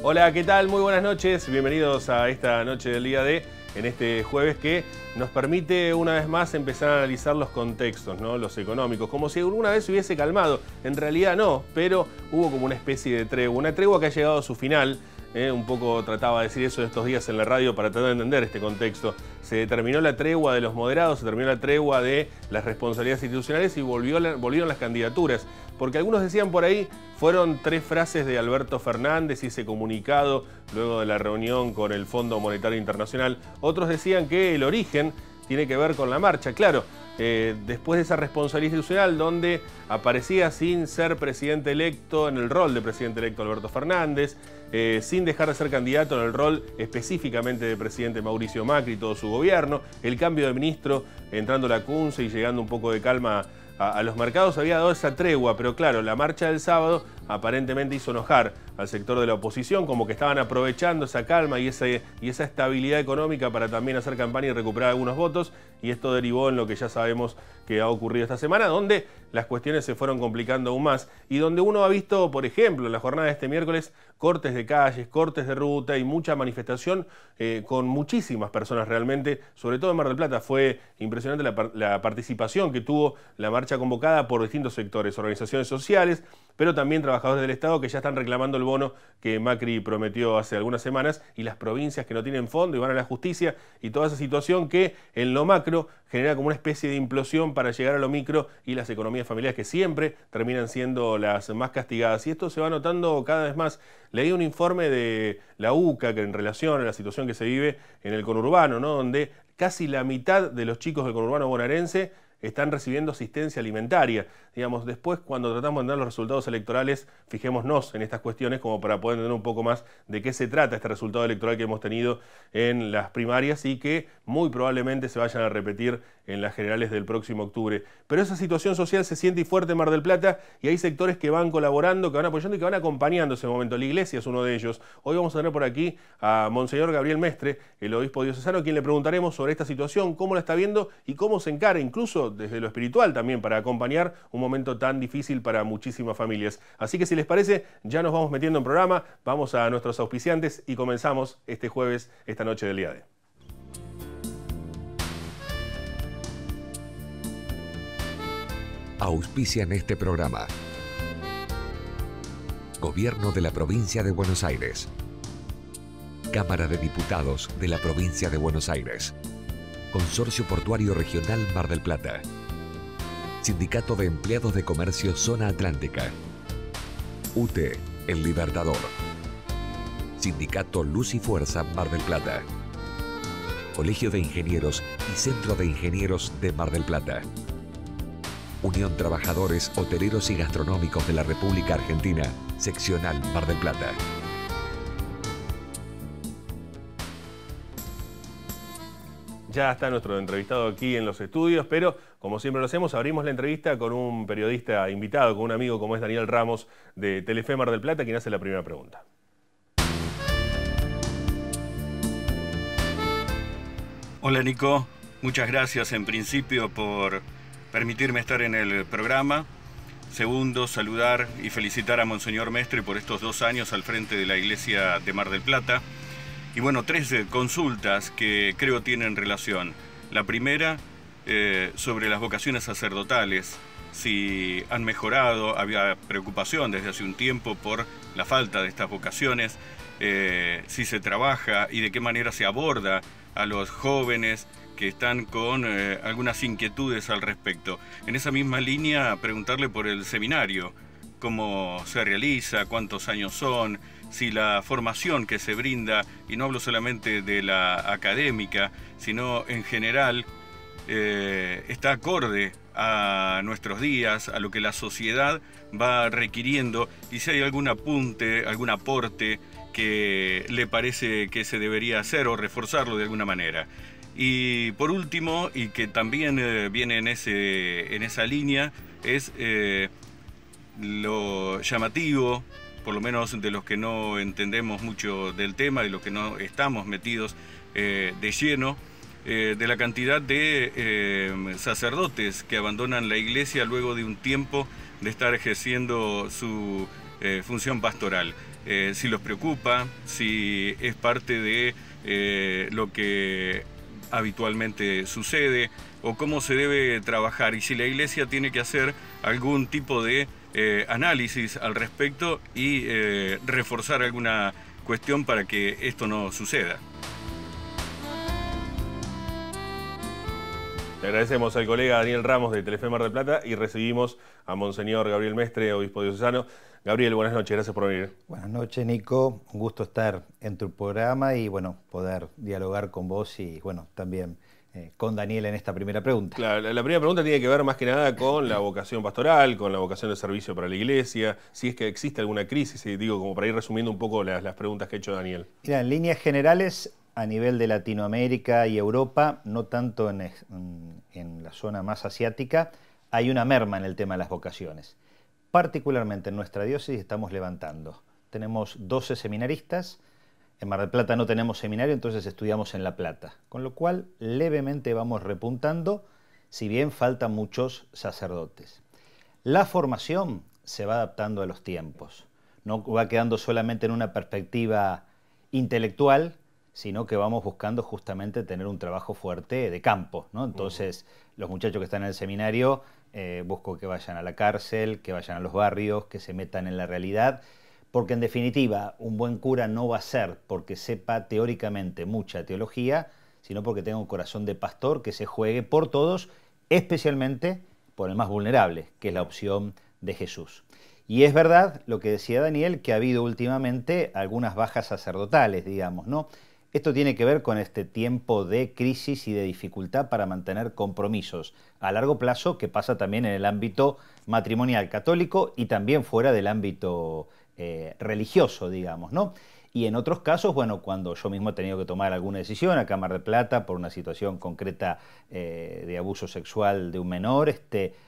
Hola, ¿qué tal? Muy buenas noches. Bienvenidos a esta noche del día D, en este jueves que nos permite una vez más empezar a analizar los contextos, ¿no? Los económicos, como si alguna vez se hubiese calmado. En realidad no, pero hubo como una especie de tregua, una tregua que ha llegado a su final. Un poco trataba de decir eso estos días en la radio para tratar de entender este contexto. Se terminó la tregua de los moderados, se terminó la tregua de las responsabilidades institucionales y volvieron las candidaturas. Porque algunos decían por ahí, fueron 3 frases de Alberto Fernández y ese comunicado luego de la reunión con el Fondo Monetario Internacional. Otros decían que el origen tiene que ver con la marcha. Claro, después de esa responsabilidad institucional donde aparecía sin ser presidente electo, en el rol de presidente electo Alberto Fernández, sin dejar de ser candidato en el rol específicamente de presidente Mauricio Macri y todo su gobierno, el cambio de ministro entrando la Kunze y llegando un poco de calma a los mercados, había dado esa tregua, pero claro, la marcha del sábado aparentemente hizo enojar al sector de la oposición, como que estaban aprovechando esa calma y esa estabilidad económica para también hacer campaña y recuperar algunos votos, y esto derivó en lo que ya sabemos que ha ocurrido esta semana, donde las cuestiones se fueron complicando aún más, y donde uno ha visto, por ejemplo, en la jornada de este miércoles, cortes de calles, cortes de ruta y mucha manifestación con muchísimas personas realmente, sobre todo en Mar del Plata. Fue impresionante la participación que tuvo la marcha convocada por distintos sectores, organizaciones sociales, pero también trabajadores del Estado que ya están reclamando el bono que Macri prometió hace algunas semanas, y las provincias que no tienen fondo y van a la justicia, y toda esa situación que en lo macro genera como una especie de implosión para llegar a lo micro, y las economías familiares que siempre terminan siendo las más castigadas. Y esto se va notando cada vez más. Leí un informe de la UCA que en relación a la situación que se vive en el conurbano, ¿no? Donde casi la mitad de los chicos del conurbano bonaerense están recibiendo asistencia alimentaria. Digamos, después cuando tratamos de dar los resultados electorales, fijémonos en estas cuestiones como para poder entender un poco más de qué se trata este resultado electoral que hemos tenido en las primarias y que muy probablemente se vayan a repetir en las generales del próximo octubre. Pero esa situación social se siente y fuerte en Mar del Plata, y hay sectores que van colaborando, que van apoyando y que van acompañando ese momento. La Iglesia es uno de ellos. Hoy vamos a tener por aquí a Monseñor Gabriel Mestre, el obispo diocesano, a quien le preguntaremos sobre esta situación, cómo la está viendo y cómo se encara, incluso desde lo espiritual también, para acompañar un momento tan difícil para muchísimas familias. Así que si les parece, ya nos vamos metiendo en programa, vamos a nuestros auspiciantes y comenzamos este jueves, esta noche del día D. Auspician este programa. Gobierno de la Provincia de Buenos Aires. Cámara de Diputados de la Provincia de Buenos Aires. Consorcio Portuario Regional Mar del Plata. Sindicato de Empleados de Comercio Zona Atlántica. UTE, El Libertador. Sindicato Luz y Fuerza Mar del Plata. Colegio de Ingenieros y Centro de Ingenieros de Mar del Plata. Unión Trabajadores Hoteleros y Gastronómicos de la República Argentina, Seccional Mar del Plata. Ya está nuestro entrevistado aquí en los estudios, pero como siempre lo hacemos, abrimos la entrevista con un periodista invitado, con un amigo como es Daniel Ramos de Telefe Mar del Plata, quien hace la primera pregunta. Hola Nico, muchas gracias en principio por permitirme estar en el programa. Segundo, saludar y felicitar a Monseñor Mestre por estos 2 años al frente de la Iglesia de Mar del Plata. Y bueno, 3 consultas que creo tienen relación. La primera, sobre las vocaciones sacerdotales. Si han mejorado, había preocupación desde hace un tiempo por la falta de estas vocaciones. Si se trabaja y de qué manera se aborda a los jóvenes que están con algunas inquietudes al respecto. En esa misma línea, preguntarle por el seminario, cómo se realiza, cuántos años son, si la formación que se brinda, y no hablo solamente de la académica, sino en general, está acorde a nuestros días, a lo que la sociedad va requiriendo, y si hay algún apunte, algún aporte que le parece que se debería hacer o reforzarlo de alguna manera. Y por último, y que también viene en esa línea, es lo llamativo, por lo menos de los que no entendemos mucho del tema, de los que no estamos metidos de lleno, de la cantidad de sacerdotes que abandonan la iglesia luego de un tiempo de estar ejerciendo su función pastoral. Si los preocupa, si es parte de lo que habitualmente sucede, o cómo se debe trabajar, y si la Iglesia tiene que hacer algún tipo de análisis al respecto y reforzar alguna cuestión para que esto no suceda. Le agradecemos al colega Daniel Ramos de Telefe Mar del Plata y recibimos a Monseñor Gabriel Mestre, obispo diocesano. Gabriel, buenas noches, gracias por venir. Buenas noches, Nico. Un gusto estar en tu programa y bueno, poder dialogar con vos y bueno, también con Daniel en esta primera pregunta. Claro, la primera pregunta tiene que ver más que nada con la vocación pastoral, con la vocación de servicio para la Iglesia, si es que existe alguna crisis, y digo, como para ir resumiendo un poco las preguntas que ha hecho Daniel. Mira, en líneas generales, a nivel de Latinoamérica y Europa, no tanto en la zona más asiática, hay una merma en el tema de las vocaciones. Particularmente en nuestra diócesis estamos levantando. Tenemos 12 seminaristas. En Mar del Plata no tenemos seminario, entonces estudiamos en La Plata, con lo cual levemente vamos repuntando, si bien faltan muchos sacerdotes. La formación se va adaptando a los tiempos, no va quedando solamente en una perspectiva intelectual, sino que vamos buscando justamente tener un trabajo fuerte de campo, ¿no? Entonces, los muchachos que están en el seminario, busco que vayan a la cárcel, que vayan a los barrios, que se metan en la realidad, porque en definitiva un buen cura no va a ser porque sepa teóricamente mucha teología, sino porque tenga un corazón de pastor que se juegue por todos, especialmente por el más vulnerable, que es la opción de Jesús. Y es verdad lo que decía Daniel, que ha habido últimamente algunas bajas sacerdotales, digamos, ¿no? Esto tiene que ver con este tiempo de crisis y de dificultad para mantener compromisos a largo plazo, que pasa también en el ámbito matrimonial católico y también fuera del ámbito religioso, digamos, ¿no? Y en otros casos, bueno, cuando yo mismo he tenido que tomar alguna decisión, acá en Mar del Plata, por una situación concreta de abuso sexual de un menor,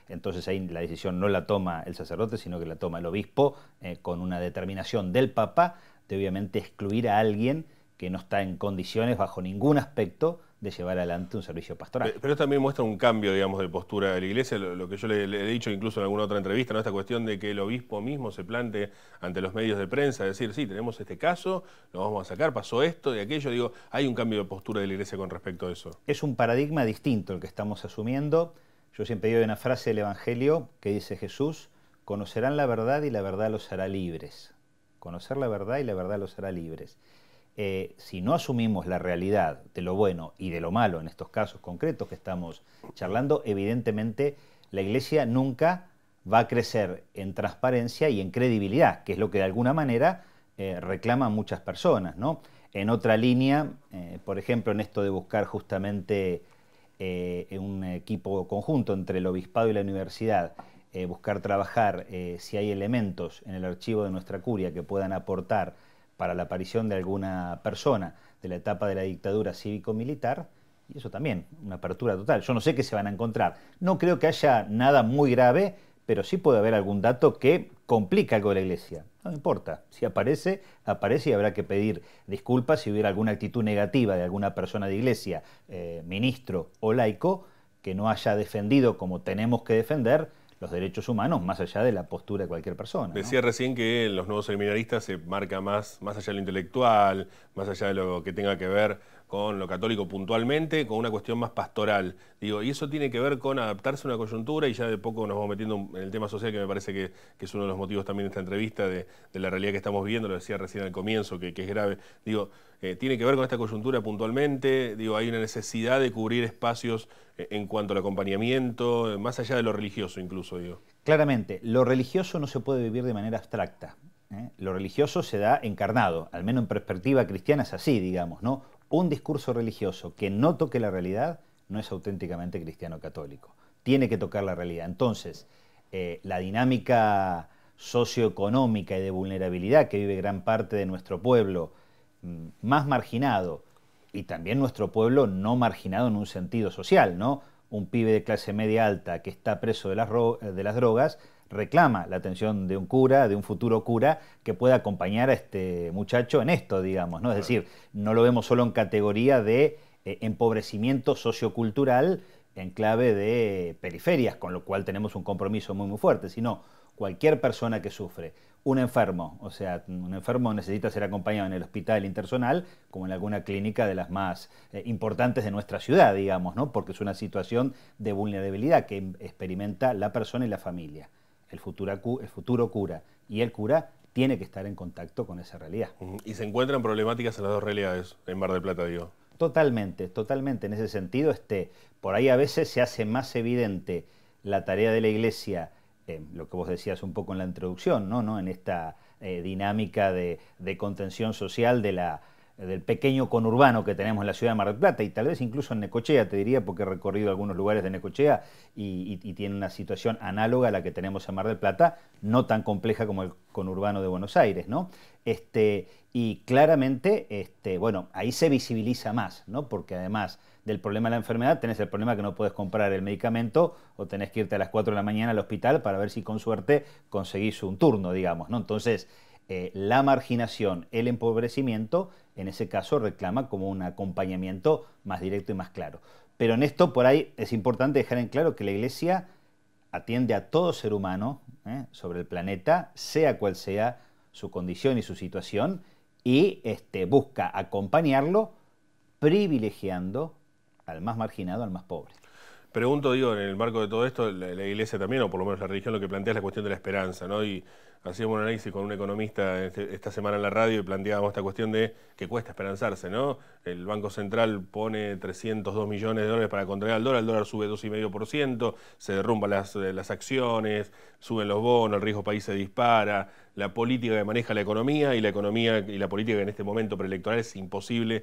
entonces ahí la decisión no la toma el sacerdote, sino que la toma el obispo, con una determinación del Papa de obviamente excluir a alguien que no está en condiciones bajo ningún aspecto de llevar adelante un servicio pastoral. Pero también muestra un cambio, digamos, de postura de la Iglesia, lo que yo le he dicho incluso en alguna otra entrevista, ¿no? Esta cuestión de que el obispo mismo se plante ante los medios de prensa, decir, sí, tenemos este caso, lo vamos a sacar, pasó esto y aquello, digo, hay un cambio de postura de la Iglesia con respecto a eso. Es un paradigma distinto el que estamos asumiendo. Yo siempre digo una frase del Evangelio que dice Jesús, conocerán la verdad y la verdad los hará libres. Conocer la verdad y la verdad los hará libres. Si no asumimos la realidad de lo bueno y de lo malo en estos casos concretos que estamos charlando, evidentemente la Iglesia nunca va a crecer en transparencia y en credibilidad, que es lo que de alguna manera reclaman muchas personas, ¿no? En otra línea, por ejemplo, en esto de buscar justamente un equipo conjunto entre el obispado y la universidad, buscar trabajar si hay elementos en el archivo de nuestra curia que puedan aportar para la aparición de alguna persona de la etapa de la dictadura cívico-militar, y eso también, una apertura total. Yo no sé qué se van a encontrar. No creo que haya nada muy grave, pero sí puede haber algún dato que complica algo de la Iglesia. No importa, si aparece, aparece y habrá que pedir disculpas si hubiera alguna actitud negativa de alguna persona de Iglesia, ministro o laico, que no haya defendido como tenemos que defender los derechos humanos, más allá de la postura de cualquier persona, ¿no? Decía recién que en los nuevos seminaristas se marca más allá de lo intelectual, más allá de lo que tenga que ver con lo católico puntualmente, con una cuestión más pastoral. Digo, y eso tiene que ver con adaptarse a una coyuntura, y ya de poco nos vamos metiendo en el tema social, que me parece que es uno de los motivos también de esta entrevista, de la realidad que estamos viviendo, lo decía recién al comienzo, que es grave. Digo, tiene que ver con esta coyuntura puntualmente, digo, hay una necesidad de cubrir espacios en cuanto al acompañamiento, más allá de lo religioso incluso, digo. Claramente, lo religioso no se puede vivir de manera abstracta, ¿eh? Lo religioso se da encarnado, al menos en perspectiva cristiana es así, digamos, ¿no? Un discurso religioso que no toque la realidad no es auténticamente cristiano católico. Tiene que tocar la realidad. Entonces, la dinámica socioeconómica y de vulnerabilidad que vive gran parte de nuestro pueblo más marginado, y también nuestro pueblo no marginado en un sentido social, ¿no? Un pibe de clase media alta que está preso de las drogas reclama la atención de un cura, de un futuro cura, que pueda acompañar a este muchacho en esto, digamos, ¿no? Es decir, no lo vemos solo en categoría de empobrecimiento sociocultural en clave de periferias, con lo cual tenemos un compromiso muy fuerte, sino cualquier persona que sufre un enfermo. O sea, un enfermo necesita ser acompañado en el hospital intersonal como en alguna clínica de las más importantes de nuestra ciudad, digamos, ¿no? Porque es una situación de vulnerabilidad que experimenta la persona y la familia. El futuro cura, y el cura tiene que estar en contacto con esa realidad. Y se encuentran problemáticas en las dos realidades, en Mar del Plata, digo. Totalmente, totalmente. En ese sentido, por ahí a veces se hace más evidente la tarea de la Iglesia, lo que vos decías un poco en la introducción, ¿no? En esta dinámica de contención social del pequeño conurbano que tenemos en la ciudad de Mar del Plata, y tal vez incluso en Necochea, te diría, porque he recorrido algunos lugares de Necochea y tiene una situación análoga a la que tenemos en Mar del Plata, no tan compleja como el conurbano de Buenos Aires, ¿no? Y claramente, bueno, ahí se visibiliza más, ¿no? Porque además del problema de la enfermedad, tenés el problema que no puedes comprar el medicamento o tenés que irte a las 4 de la mañana al hospital para ver si con suerte conseguís un turno, digamos, ¿no? Entonces, la marginación, el empobrecimiento, en ese caso reclama como un acompañamiento más directo y más claro. Pero en esto, por ahí, es importante dejar en claro que la Iglesia atiende a todo ser humano sobre el planeta, sea cual sea su condición y su situación, y busca acompañarlo privilegiando al más marginado, al más pobre. Pregunto, digo, en el marco de todo esto, la Iglesia también, o por lo menos la religión, lo que plantea es la cuestión de la esperanza, ¿no? Y hacíamos un análisis con un economista esta semana en la radio y planteábamos esta cuestión de que cuesta esperanzarse, ¿no? El Banco Central pone 302 millones de dólares para contener al dólar sube 2,5%, se derrumban las acciones, suben los bonos, el riesgo país se dispara, la política que maneja la economía y la política que en este momento preelectoral es imposible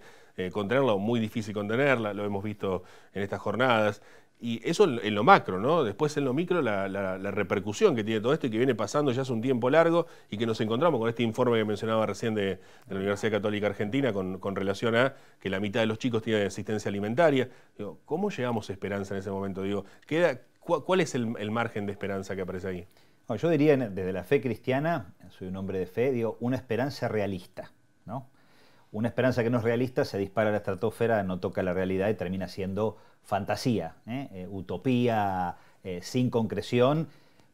contenerla o muy difícil contenerla, lo hemos visto en estas jornadas. Y eso en lo macro, ¿no? Después en lo micro la repercusión que tiene todo esto y que viene pasando ya hace un tiempo largo y que nos encontramos con este informe que mencionaba recién de la Universidad Católica Argentina con relación a que la mitad de los chicos tienen asistencia alimentaria. Digo, ¿cómo llegamos a esperanza en ese momento? Digo, ¿cuál es el margen de esperanza que aparece ahí? Bueno, yo diría desde la fe cristiana, soy un hombre de fe, digo, una esperanza realista, ¿no? Una esperanza que no es realista se dispara a la estratosfera, no toca la realidad y termina siendo fantasía, utopía sin concreción.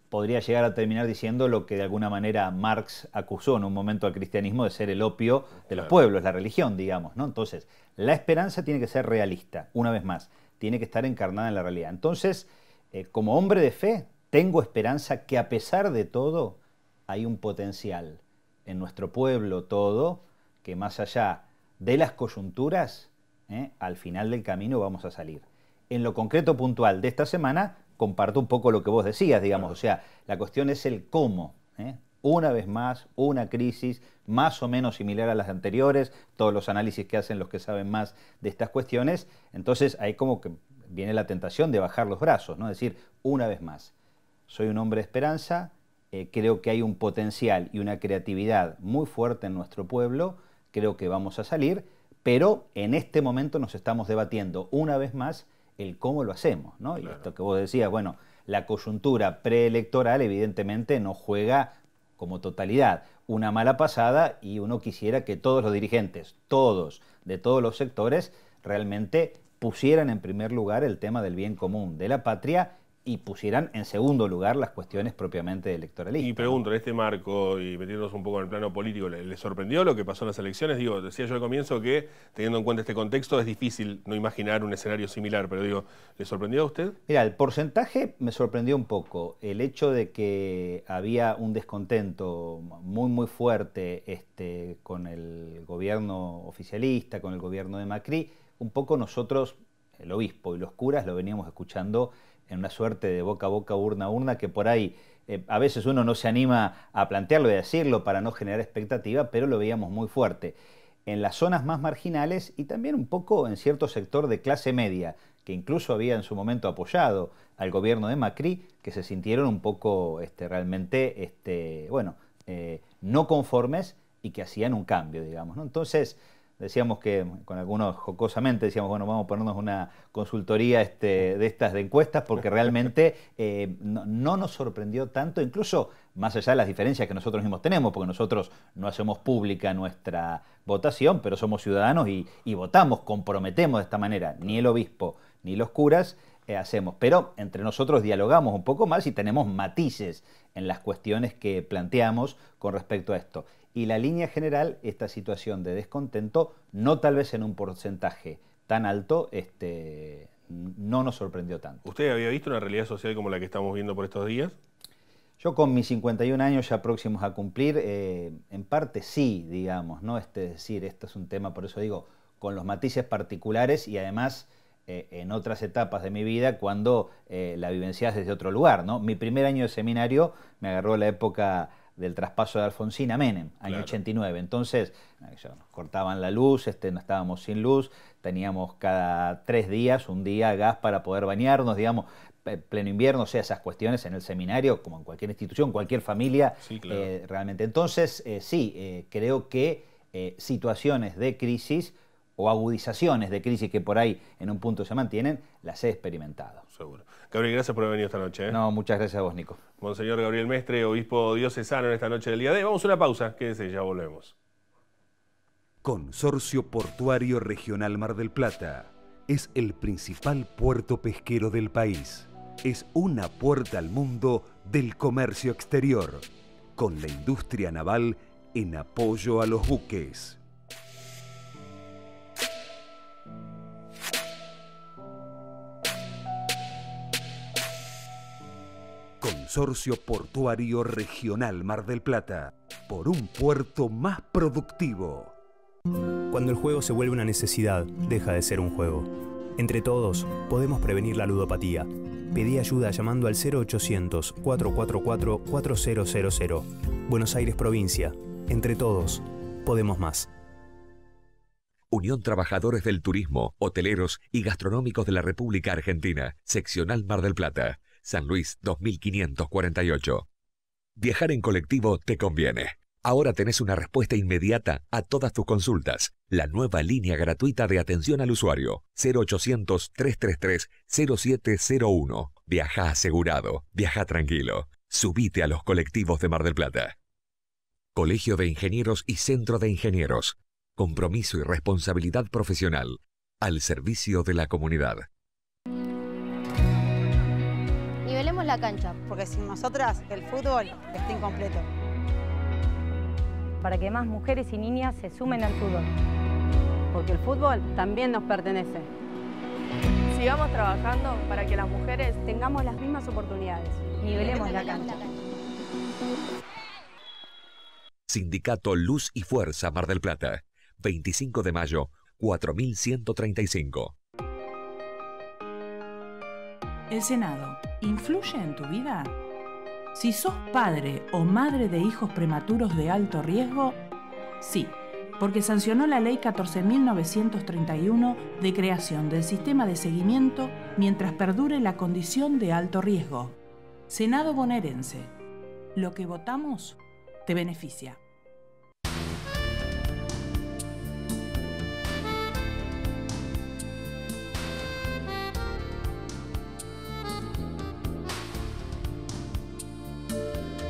Podría llegar a terminar diciendo lo que de alguna manera Marx acusó en un momento al cristianismo de ser el opio de los pueblos, la religión, digamos, ¿no? Entonces, la esperanza tiene que ser realista, una vez más, tiene que estar encarnada en la realidad. Entonces, como hombre de fe, tengo esperanza que a pesar de todo hay un potencial en nuestro pueblo todo, que más allá de las coyunturas, al final del camino vamos a salir. En lo concreto puntual de esta semana, comparto un poco lo que vos decías, digamos, o sea, la cuestión es el cómo. Una vez más, una crisis más o menos similar a las anteriores, todos los análisis que hacen los que saben más de estas cuestiones, entonces ahí como que viene la tentación de bajar los brazos, ¿no? Es decir, una vez más, soy un hombre de esperanza, creo que hay un potencial y una creatividad muy fuerte en nuestro pueblo, creo que vamos a salir, pero en este momento nos estamos debatiendo una vez más el cómo lo hacemos, ¿no? Claro. Y esto que vos decías, bueno, la coyuntura preelectoral evidentemente no juega como totalidad. Una mala pasada y uno quisiera que todos los dirigentes, todos, de todos los sectores, realmente pusieran en primer lugar el tema del bien común de la patria y pusieran en segundo lugar las cuestiones propiamente electoralistas. Y pregunto, en este marco, y metiéndonos un poco en el plano político, ¿le sorprendió lo que pasó en las elecciones? Digo, decía yo al comienzo que, teniendo en cuenta este contexto, es difícil no imaginar un escenario similar, pero digo, ¿le sorprendió a usted? Mira, el porcentaje me sorprendió un poco. El hecho de que había un descontento muy fuerte con el gobierno oficialista, con el gobierno de Macri, un poco nosotros, el obispo y los curas, lo veníamos escuchando en una suerte de boca a boca, urna a urna, que por ahí a veces uno no se anima a plantearlo y a decirlo para no generar expectativa, pero lo veíamos muy fuerte. En las zonas más marginales y también un poco en cierto sector de clase media, que incluso había en su momento apoyado al gobierno de Macri, que se sintieron un poco realmente, no conformes y que hacían un cambio, digamos, ¿no? Entonces, decíamos que, con algunos jocosamente, decíamos, bueno, vamos a ponernos una consultoría de estas de encuestas, porque realmente no nos sorprendió tanto, incluso más allá de las diferencias que nosotros mismos tenemos, porque nosotros no hacemos pública nuestra votación, pero somos ciudadanos y votamos, comprometemos de esta manera, ni el obispo ni los curas, hacemos. Pero entre nosotros dialogamos un poco más y tenemos matices en las cuestiones que planteamos con respecto a esto. Y la línea general, esta situación de descontento, no tal vez en un porcentaje tan alto, no nos sorprendió tanto. ¿Usted había visto una realidad social como la que estamos viendo por estos días? Yo con mis 51 años ya próximos a cumplir, en parte sí, digamos, ¿no? Es decir, esto es un tema, por eso digo, con los matices particulares y además en otras etapas de mi vida cuando la vivencias desde otro lugar, ¿no? Mi primer año de seminario me agarró la época del traspaso de Alfonsín a Menem, año Claro. 89. Entonces, nos cortaban la luz, no estábamos sin luz, teníamos cada 3 días, un día gas para poder bañarnos, digamos, pleno invierno, o sea, esas cuestiones en el seminario, como en cualquier institución, cualquier familia, Sí, claro. realmente. Entonces, sí, creo que situaciones de crisis o agudizaciones de crisis que por ahí en un punto se mantienen, las he experimentado. Seguro. Gabriel, gracias por haber venido esta noche. No, muchas gracias a vos, Nico. Monseñor Gabriel Mestre, obispo diocesano en esta noche del día D. Vamos a una pausa, quédese, ya volvemos. Consorcio Portuario Regional Mar del Plata es el principal puerto pesquero del país. Es una puerta al mundo del comercio exterior, con la industria naval en apoyo a los buques. Consorcio Portuario Regional Mar del Plata, por un puerto más productivo. Cuando el juego se vuelve una necesidad, deja de ser un juego. Entre todos, podemos prevenir la ludopatía. Pedí ayuda llamando al 0800-444-4000. Buenos Aires, provincia. Entre todos, podemos más. Unión Trabajadores del Turismo, Hoteleros y Gastronómicos de la República Argentina, Seccional Mar del Plata, San Luis 2548. Viajar en colectivo te conviene. Ahora tenés una respuesta inmediata a todas tus consultas. La nueva línea gratuita de atención al usuario, 0800-333-0701. Viaja asegurado, viaja tranquilo. Subite a los colectivos de Mar del Plata. Colegio de Ingenieros y Centro de Ingenieros. Compromiso y responsabilidad profesional. Al servicio de la comunidad. Nivelemos la cancha. Porque sin nosotras el fútbol está incompleto. Para que más mujeres y niñas se sumen al fútbol. Porque el fútbol también nos pertenece. Sigamos trabajando para que las mujeres tengamos las mismas oportunidades. Nivelemos la cancha. Sindicato Luz y Fuerza Mar del Plata. 25 de mayo, 4135. ¿El Senado influye en tu vida? Si sos padre o madre de hijos prematuros de alto riesgo, sí, porque sancionó la Ley 14.931 de creación del sistema de seguimiento mientras perdure la condición de alto riesgo. Senado bonaerense. Lo que votamos te beneficia.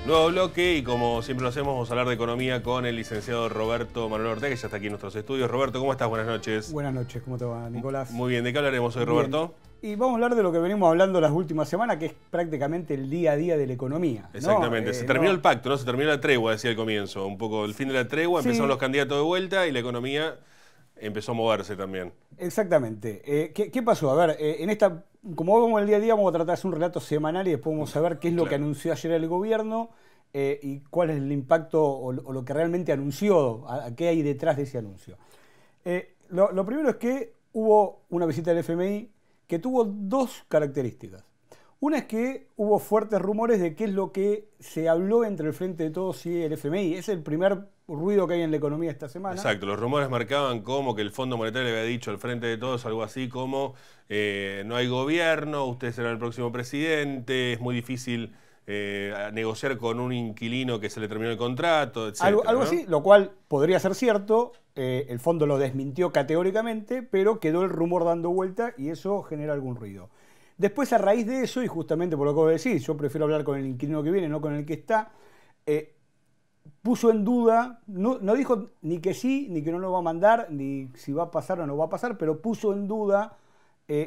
Nuevo bloque y como siempre lo hacemos, vamos a hablar de economía con el licenciado Roberto Manuel Ortega, que ya está aquí en nuestros estudios. Roberto, ¿cómo estás? Buenas noches. Buenas noches, ¿cómo te va, Nicolás? Muy bien, ¿de qué hablaremos hoy, Roberto? Bien. Y vamos a hablar de lo que venimos hablando las últimas semanas, que es prácticamente el día a día de la economía. Exactamente, se terminó el pacto, ¿no? Se terminó la tregua, decía al comienzo. Un poco el fin de la tregua, empezaron los candidatos de vuelta y la economía empezó a moverse también. Exactamente. ¿Qué pasó? A ver, como vamos el día a día, vamos a tratar de hacer un relato semanal y después vamos a ver qué es lo que anunció ayer el gobierno. Y cuál es el impacto o lo que realmente anunció, a qué hay detrás de ese anuncio. Lo primero es que hubo una visita del FMI que tuvo dos características. Una es que hubo fuertes rumores de qué es lo que se habló entre el Frente de Todos y el FMI. Es el primer ruido que hay en la economía esta semana. Exacto, los rumores marcaban como que el Fondo Monetario le había dicho al Frente de Todos algo así como no hay gobierno, usted será el próximo presidente, es muy difícil negociar con un inquilino que se le terminó el contrato, etc. Algo ¿no? así, lo cual podría ser cierto, el fondo lo desmintió categóricamente, pero quedó el rumor dando vuelta y eso genera algún ruido. Después, a raíz de eso, y justamente por lo que vos decís, yo prefiero hablar con el inquilino que viene, no con el que está, puso en duda, no dijo ni que sí, ni que no lo va a mandar, ni si va a pasar o no va a pasar, pero puso en duda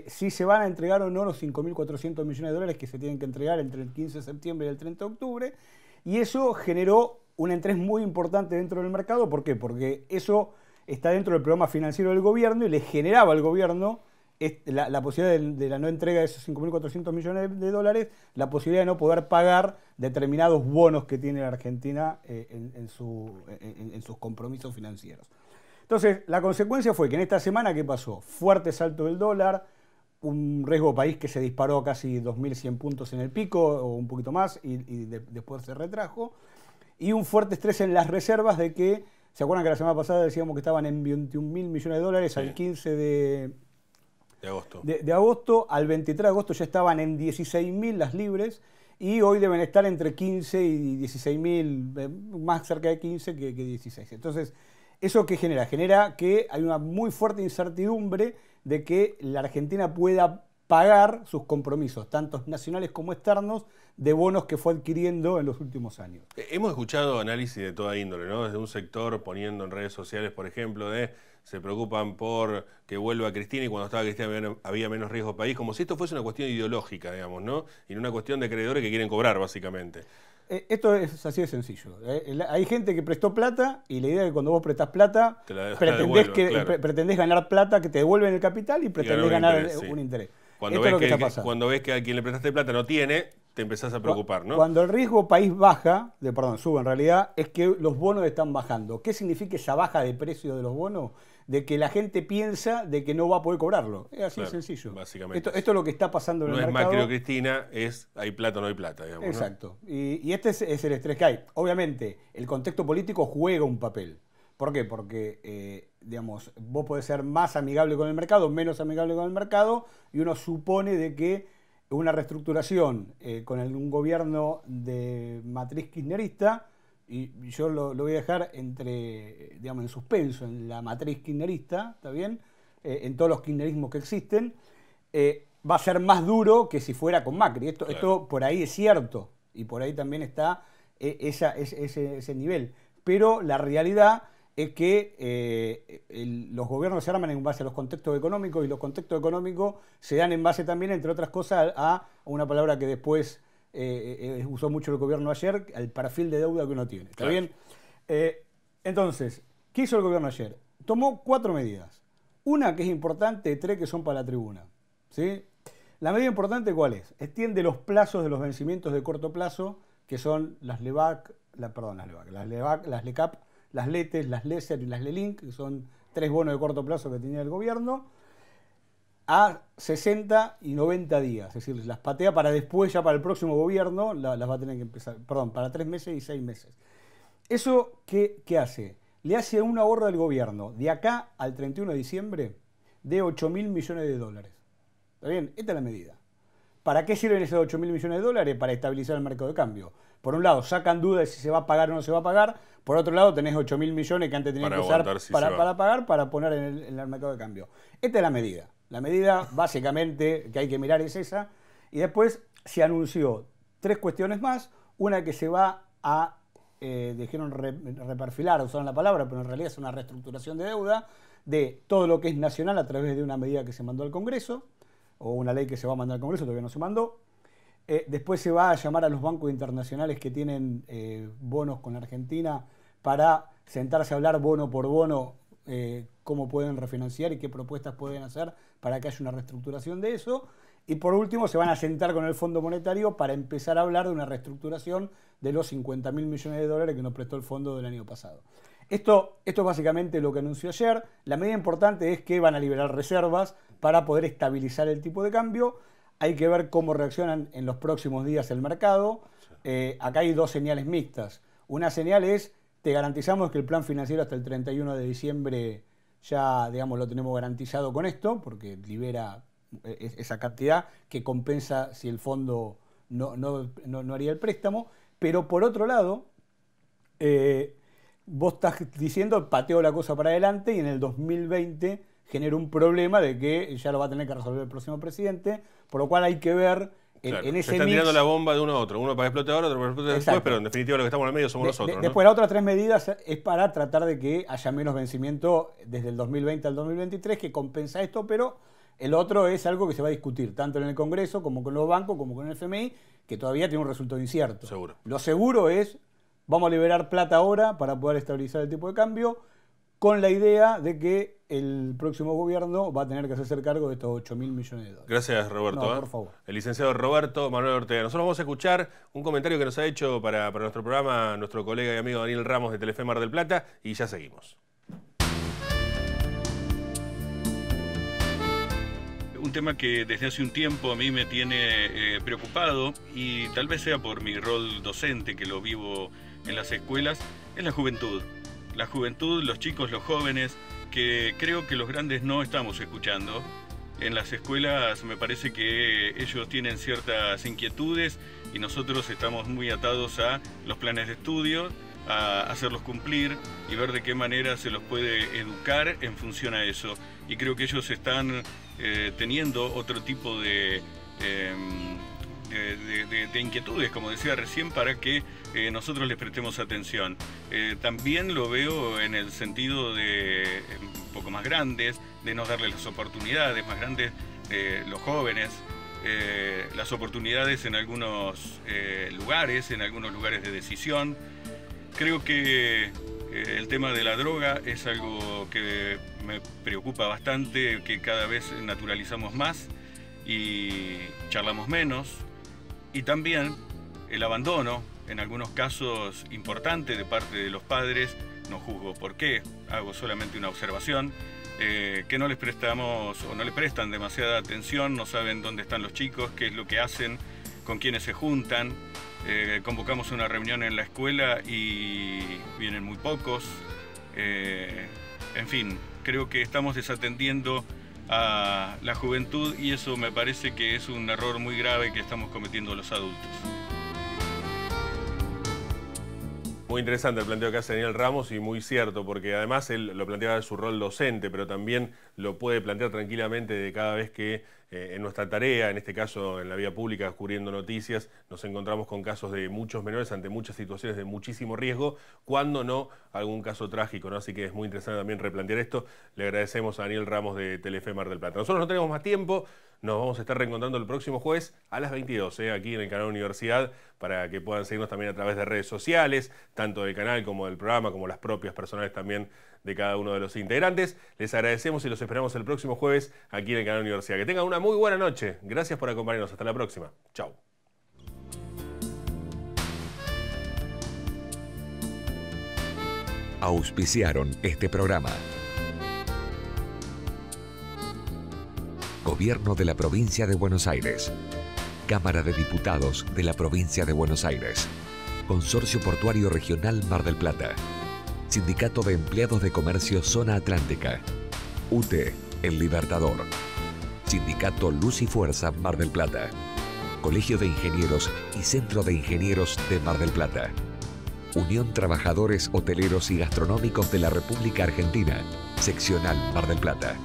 si se van a entregar o no los 5.400 millones de dólares que se tienen que entregar entre el 15 de septiembre y el 30 de octubre. Y eso generó un estrés muy importante dentro del mercado. ¿Por qué? Porque eso está dentro del programa financiero del gobierno y le generaba al gobierno la posibilidad de la no entrega de esos 5.400 millones de dólares, la posibilidad de no poder pagar determinados bonos que tiene la Argentina en sus compromisos financieros. Entonces, la consecuencia fue que en esta semana, ¿qué pasó? Fuerte salto del dólar, un riesgo país que se disparó a casi 2.100 puntos en el pico, o un poquito más, y después se retrajo, y un fuerte estrés en las reservas de que, ¿se acuerdan que la semana pasada decíamos que estaban en 21.000 millones de dólares al 15 de agosto? Al 23 de agosto ya estaban en 16.000 las libres, y hoy deben estar entre 15 y 16.000, más cerca de 15 que 16. Entonces, ¿eso qué genera? Genera que hay una muy fuerte incertidumbre de que la Argentina pueda pagar sus compromisos, tanto nacionales como externos, de bonos que fue adquiriendo en los últimos años. Hemos escuchado análisis de toda índole, ¿no? Desde un sector poniendo en redes sociales, por ejemplo, se preocupan por que vuelva Cristina y cuando estaba Cristina había menos riesgo país, como si esto fuese una cuestión ideológica, digamos, ¿no? Y no una cuestión de acreedores que quieren cobrar, básicamente. Esto es así de sencillo. Hay gente que prestó plata y la idea es que cuando vos prestás plata, pretendés ganar plata, que te devuelven el capital y pretendés ganar un interés. Cuando ves que a quien le prestaste plata no tiene, te empezás a preocupar, ¿no? Cuando el riesgo país sube en realidad, es que los bonos están bajando. ¿Qué significa esa baja de precio de los bonos? De que la gente piensa de que no va a poder cobrarlo. Es así de sencillo. Básicamente. Esto es lo que está pasando en el mercado. No es Macri o Cristina, es hay plata o no hay plata, digamos. Exacto. ¿No? Y este es el estrés que hay. Obviamente, el contexto político juega un papel. ¿Por qué? Porque, digamos, vos podés ser más amigable con el mercado, menos amigable con el mercado, y uno supone de que una reestructuración con un gobierno de matriz kirchnerista, y yo lo voy a dejar en suspenso, en la matriz kirchnerista, ¿está bien? En todos los kirchnerismos que existen, va a ser más duro que si fuera con Macri. Esto por ahí es cierto, y por ahí también está ese nivel. Pero la realidad es que los gobiernos se arman en base a los contextos económicos, y los contextos económicos se dan en base también, entre otras cosas, a una palabra que después usó mucho el gobierno ayer, al perfil de deuda que uno tiene. ¿Está bien? Entonces, ¿qué hizo el gobierno ayer? Tomó 4 medidas. Una que es importante, 3 que son para la tribuna. ¿Sí? La medida importante, ¿cuál es? Extiende los plazos de los vencimientos de corto plazo, que son las LEVAC, las LECAP, las LETES, las LESER y las LELINC, que son 3 bonos de corto plazo que tenía el gobierno, a 60 y 90 días. Es decir, las patea para después, ya para el próximo gobierno, las va a tener que empezar, para 3 meses y 6 meses. ¿Eso qué hace? Le hace un ahorro del gobierno de acá al 31 de diciembre de 8.000 millones de dólares. ¿Está bien? Esta es la medida. ¿Para qué sirven esos 8.000 millones de dólares? Para estabilizar el mercado de cambio. Por un lado, sacan dudas de si se va a pagar o no se va a pagar. Por otro lado, tenés 8.000 millones que antes tenían que usar para pagar, para poner en el mercado de cambio. Esta es la medida. La medida, básicamente, que hay que mirar es esa. Y después se anunció 3 cuestiones más. Una que se va a, dijeron reperfilar, usaron la palabra, pero en realidad es una reestructuración de deuda de todo lo que es nacional a través de una medida que se mandó al Congreso, o una ley que se va a mandar al Congreso, todavía no se mandó. Después se va a llamar a los bancos internacionales que tienen bonos con la Argentina para sentarse a hablar bono por bono cómo pueden refinanciar y qué propuestas pueden hacer para que haya una reestructuración de eso. Y por último se van a sentar con el Fondo Monetario para empezar a hablar de una reestructuración de los 50.000 millones de dólares que nos prestó el fondo del año pasado. Esto es básicamente lo que anunció ayer. La medida importante es que van a liberar reservas para poder estabilizar el tipo de cambio. Hay que ver cómo reaccionan en los próximos días el mercado. Acá hay 2 señales mixtas. Una señal es, te garantizamos que el plan financiero hasta el 31 de diciembre ya, digamos, lo tenemos garantizado con esto, porque libera esa cantidad que compensa si el fondo no haría el préstamo. Pero por otro lado, vos estás diciendo, pateo la cosa para adelante y en el 2020 genera un problema de que ya lo va a tener que resolver el próximo presidente, por lo cual hay que ver en ese se están mix, tirando la bomba de uno a otro, uno para explotar ahora, otro para explotar después, pero en definitiva lo que estamos en el medio somos nosotros. Después las otras 3 medidas es para tratar de que haya menos vencimiento desde el 2020 al 2023, que compensa esto, pero El otro es algo que se va a discutir tanto en el Congreso como con los bancos, como con el FMI, que todavía tiene un resultado incierto. Seguro. Lo seguro es, vamos a liberar plata ahora para poder estabilizar el tipo de cambio, con la idea de que el próximo gobierno va a tener que hacerse cargo de estos 8.000 millones de dólares. Gracias, Roberto. No, por favor. El licenciado Roberto Manuel Ortega. Nosotros vamos a escuchar un comentario que nos ha hecho para nuestro programa nuestro colega y amigo Daniel Ramos de Telefe Mar del Plata y ya seguimos. Un tema que desde hace un tiempo a mí me tiene preocupado, y tal vez sea por mi rol docente que lo vivo en las escuelas, es la juventud. La juventud, los chicos, los jóvenes, que creo que los grandes no estamos escuchando. En las escuelas me parece que ellos tienen ciertas inquietudes y nosotros estamos muy atados a los planes de estudio, a hacerlos cumplir y ver de qué manera se los puede educar en función a eso. Y creo que ellos están teniendo otro tipo de inquietudes, como decía recién, para que nosotros les prestemos atención. También lo veo en el sentido de un poco más grandes, de no darles las oportunidades más grandes, los jóvenes, las oportunidades en algunos lugares de decisión. Creo que el tema de la droga es algo que me preocupa bastante, que cada vez naturalizamos más y charlamos menos. Y también el abandono, en algunos casos importante de parte de los padres, no juzgo por qué, hago solamente una observación, que no les prestamos o no les prestan demasiada atención, no saben dónde están los chicos, qué es lo que hacen, con quiénes se juntan. Convocamos una reunión en la escuela y vienen muy pocos. En fin, creo que estamos desatendiendo a la juventud y eso me parece que es un error muy grave que estamos cometiendo los adultos. Muy interesante el planteo que hace Daniel Ramos y muy cierto, porque además él lo planteaba en su rol docente, pero también lo puede plantear tranquilamente de cada vez que en nuestra tarea, en este caso en la vía pública, cubriendo noticias, nos encontramos con casos de muchos menores ante muchas situaciones de muchísimo riesgo, cuando no algún caso trágico, ¿no? Así que es muy interesante también replantear esto. Le agradecemos a Daniel Ramos de Telefe Mar del Plata. Nosotros no tenemos más tiempo, nos vamos a estar reencontrando el próximo jueves a las 22, aquí en el canal Universidad, para que puedan seguirnos también a través de redes sociales, tanto del canal como del programa, como las propias personales también de cada uno de los integrantes. Les agradecemos y los esperamos el próximo jueves aquí en el canal Universidad. Que tengan una muy buena noche. Gracias por acompañarnos. Hasta la próxima. Chau. Auspiciaron este programa. Gobierno de la Provincia de Buenos Aires. Cámara de Diputados de la Provincia de Buenos Aires. Consorcio Portuario Regional Mar del Plata. Sindicato de Empleados de Comercio Zona Atlántica. UTE, El Libertador. Sindicato Luz y Fuerza Mar del Plata. Colegio de Ingenieros y Centro de Ingenieros de Mar del Plata. Unión Trabajadores Hoteleros y Gastronómicos de la República Argentina. Seccional Mar del Plata.